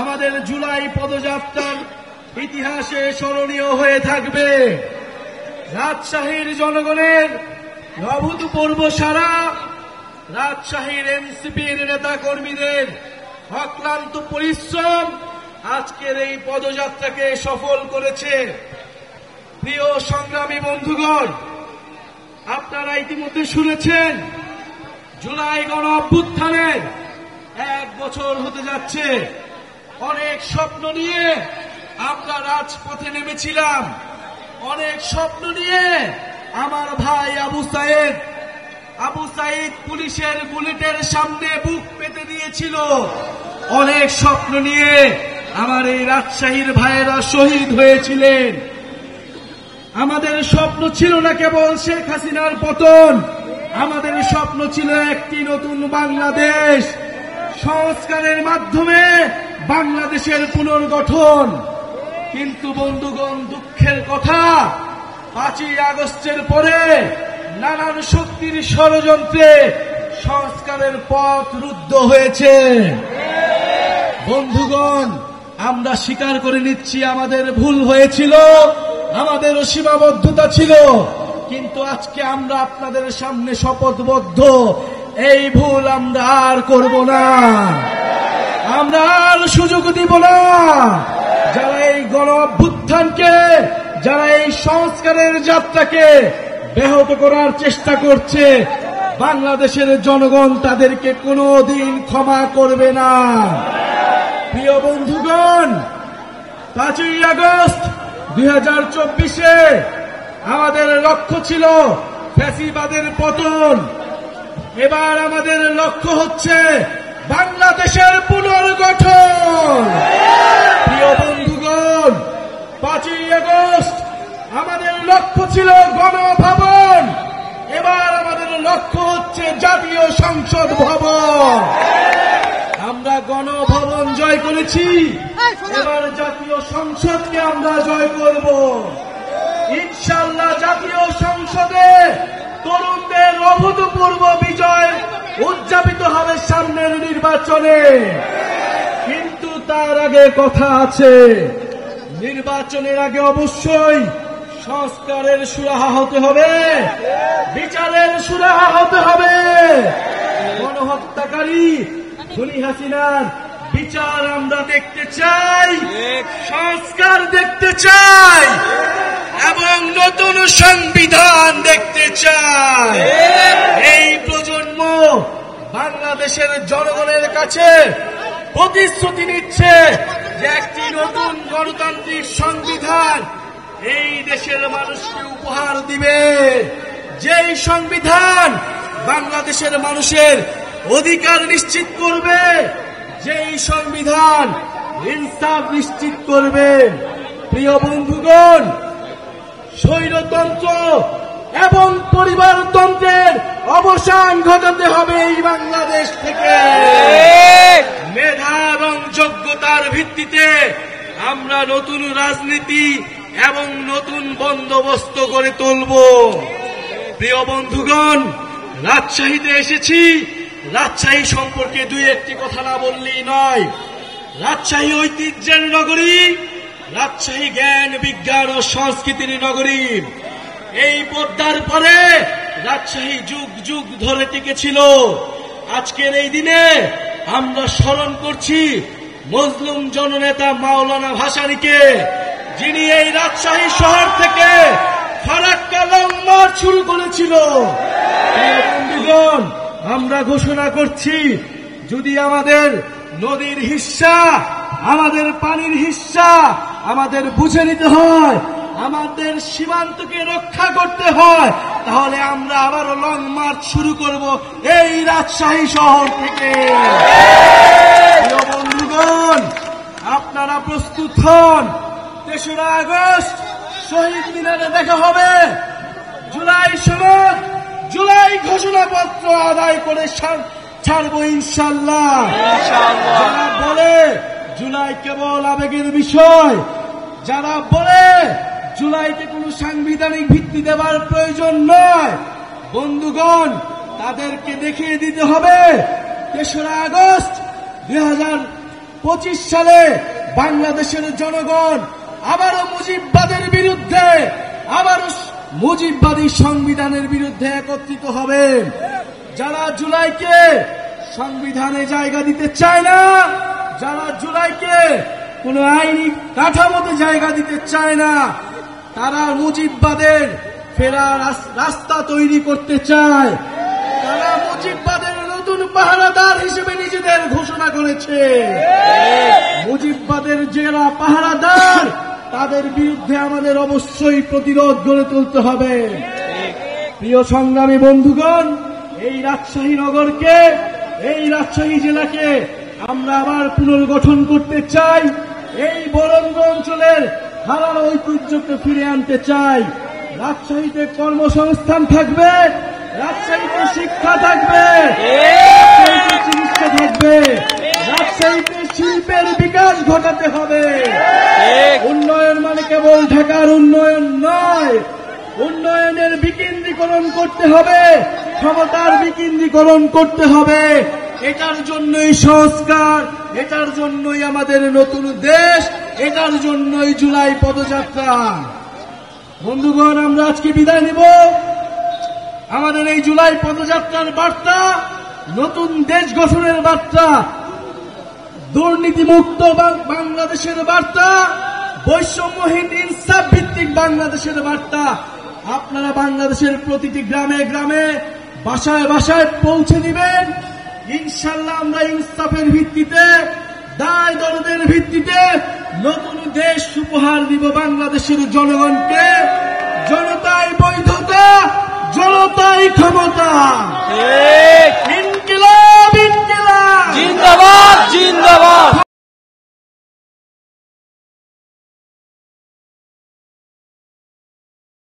আমাদের জুলাই পদযাত্রার ইতিহাসে স্মরণীয় হয়ে থাকবে। রাজশাহীর জনগণের অভূতপূর্ব সাড়া, রাজশাহীর এনসিপির নেতা কর্মীদের অক্লান্ত পরিশ্রম আজকের এই পদযাত্রাকে সফল করেছে। প্রিয় সংগ্রামী বন্ধুগণ, আপনারা ইতিমধ্যে শুনেছেন জুলাই গণ অভ্যুত্থানের 1 বছর হতে যাচ্ছে। অনেক স্বপ্ন নিয়ে আমরা রাজপথে নেমেছিলাম, অনেক স্বপ্ন নিয়ে আমার ভাই আবু সাইদ পুলিশের বুলেটের সামনে বুক পেতে দিয়েছিল। অনেক স্বপ্ন নিয়ে আমার এই রাজশাহীর ভাইয়েরা শহীদ হয়েছিলেন। আমাদের স্বপ্ন ছিল না কেবল শেখ হাসিনার পতন, আমাদের স্বপ্ন ছিল একটি নতুন বাংলাদেশ, সংস্কারের মাধ্যমে বাংলাদেশের পুনর্গঠন। কিন্তু বন্ধুগণ, দুঃখের কথা, 5ই আগস্টের পরে নানান শক্তির ষড়যন্ত্রে সংস্কারের পথ রুদ্ধ হয়েছে। বন্ধুগণ, আমরা স্বীকার করে নিচ্ছি আমাদের ভুল হয়েছিল, আমাদেরও সীমাবদ্ধতা ছিল, কিন্তু আজকে আমরা আপনাদের সামনে শপথবদ্ধ, এই ভুল আমরা আর করব না, আমরা আর সুযোগ দিব না। যারা এই গণ অভ্যুত্থানকে, যারা এই সংস্কারের যাত্রাকে ব্যাহত করার চেষ্টা করছে, বাংলাদেশের জনগণ তাদেরকে কোনোদিন ক্ষমা করবে না। প্রিয় বন্ধুগণ, 5ই আগস্ট 2024-এ আমাদের লক্ষ্য ছিল ফ্যাসিবাদের পতন। এবার আমাদের লক্ষ্য হচ্ছে বাংলাদেশের পুনর্গঠন। প্রিয় বন্ধুগণ, 5ই আগস্ট আমাদের লক্ষ্য ছিল গণভবন, এবার আমাদের লক্ষ্য হচ্ছে জাতীয় সংসদ ভবন। আমরা গণভবন জয় করেছি, এবার জাতীয় সংসদকে আমরা জয় করব। ইনশাআল্লাহ জাতীয় সংসদে তরুণদের অভূতপূর্ব বিজয় উদযাপিত হবে সামনের নির্বাচনে। কিন্তু তার আগে কথা আছে, নির্বাচনের আগে অবশ্যই সংস্কারের সুরাহা হতে হবে, বিচারের সুরাহা হতে হবে। গণহত্যাকারী খুনি হাসিনার বিচার আমরা দেখতে চাই, সংস্কার দেখতে চাই এবং নতুন সংবিধান দেখতে চাই। এই প্রজন্ম বাংলাদেশের জনগণের কাছে প্রতিশ্রুতি নিচ্ছে যে একটি নতুন গণতান্ত্রিক সংবিধান এই দেশের মানুষকে উপহার দিবে, যেই সংবিধান বাংলাদেশের মানুষের অধিকার নিশ্চিত করবে, যেই সংবিধান ইনসাফ নিশ্চিত করবে। প্রিয় বন্ধুগণ, স্বৈরতন্ত্র এবং পরিবারতন্ত্রের অবসান ঘটাতে হবে এই বাংলাদেশ থেকে। মেধা এবং যোগ্যতার ভিত্তিতে আমরা নতুন রাজনীতি এবং নতুন বন্দোবস্ত গড়ে তুলব। প্রিয় বন্ধুগণ, রাজশাহীতে এসেছি, রাজশাহী সম্পর্কে 2-1টি কথা না বললেই নয়। রাজশাহী ঐতিহ্যের নগরী, রাজশাহী জ্ঞান বিজ্ঞান ও সংস্কৃতির নগরী। এই পদ্মার পরে রাজশাহী যুগ যুগ ধরে টিকেছিল। আজকের এই দিনে আমরা স্মরণ করছি মজলুম জননেতা মাওলানা ভাসানীকে, যিনি এই রাজশাহী শহর থেকে ফারাক্কা লং মার্চ শুরু করেছিল। বন্ধুগণ, আমরা ঘোষণা করছি, যদি আমাদের নদীর হিস্সা, আমাদের পানির হিস্সা আমাদের বুঝে নিতে হয়, আমাদের সীমান্তকে রক্ষা করতে হয়, তাহলে আমরা আবারও লং মার্চ শুরু করব এই রাজশাহী শহর থেকে। প্রিয় বন্ধুগণ, আপনারা প্রস্তুত হন। 3রা আগস্ট শহীদ মিনারে দেখা হবে। জুলাই সনদ, জুলাই ঘোষণাপত্র আদায় করে ছাড়বো ইনশাআল্লাহ। যারা বলে জুলাই কেবল আবেগের বিষয়, যারা বলে জুলাইকে কোনো সাংবিধানিক ভিত্তি দেওয়ার প্রয়োজন নয়, বন্ধুগণ, তাদেরকে দেখিয়ে দিতে হবে 3রা আগস্ট 2025 সালে বাংলাদেশের জনগণ আবারও মুজিববাদের বিরুদ্ধে, আবারও মুজিববাদী সংবিধানের বিরুদ্ধে একত্রিত হবে। যারা জুলাইকে সংবিধানে জায়গা দিতে চায় না, যারা জুলাইকে কোন আইনি কাঠামোতে জায়গা দিতে চায় না, তারা মুজিববাদের ফেরার রাস্তা তৈরি করতে চায়। তারা মুজিববাদের নতুন পাহারাদার হিসেবে নিজেদের ঘোষণা করেছে। মুজিববাদের যারা পাহারাদার, তাদের বিরুদ্ধে আমাদের অবশ্যই প্রতিরোধ গড়ে তুলতে হবে। প্রিয় সংগ্রামী বন্ধুগণ, এই রাজশাহী নগরকে, এই রাজশাহী জেলাকে আমরা আবার পুনর্গঠন করতে চাই। এই বরেন্দ্র অঞ্চলের হারানো ঐতিহ্যকে ফিরে আনতে চাই। রাজশাহীতে কর্মসংস্থান থাকবে, রাজশাহীতে শিক্ষা থাকবে, রাজশাহীতে চিকিৎসা থাকবে, রাজশাহীতে শিল্পের বিকাশ ঘটাতে হবে। উন্নয়ন মানে কেবল ঢাকার উন্নয়ন নয়, উন্নয়নের বিকেন্দ্রীকরণ করতে হবে, ক্ষমতার বিকেন্দ্রীকরণ করতে হবে। এটার জন্যই সংস্কার, এটার জন্যই আমাদের নতুন দেশ, এটার জন্যই জুলাই পদযাত্রা। বন্ধুগণ, আমরা আজকে বিদায় নিব। আমাদের এই জুলাই পদযাত্রার বার্তা নতুন দেশ গঠনের বার্তা, দুর্নীতিমুক্ত বাংলাদেশের বার্তা, বৈষম্যহীন ইনসাফ ভিত্তিক বাংলাদেশের বার্তা। আপনারা বাংলাদেশের প্রতিটি গ্রামে গ্রামে, বাসায় বাসায় পৌঁছে দিবেন। ইনশাআল্লাহ আমরা ইনসাফের ভিত্তিতে, দায় দরদের ভিত্তিতে নতুন দেশ উপহার দিব বাংলাদেশের জনগণকে। জনতাই বৈধতা, জনতাই ক্ষমতা। ইনকিলাব, ইনকিলাব, জিন্দাবাদ, জিন্দাবাদ।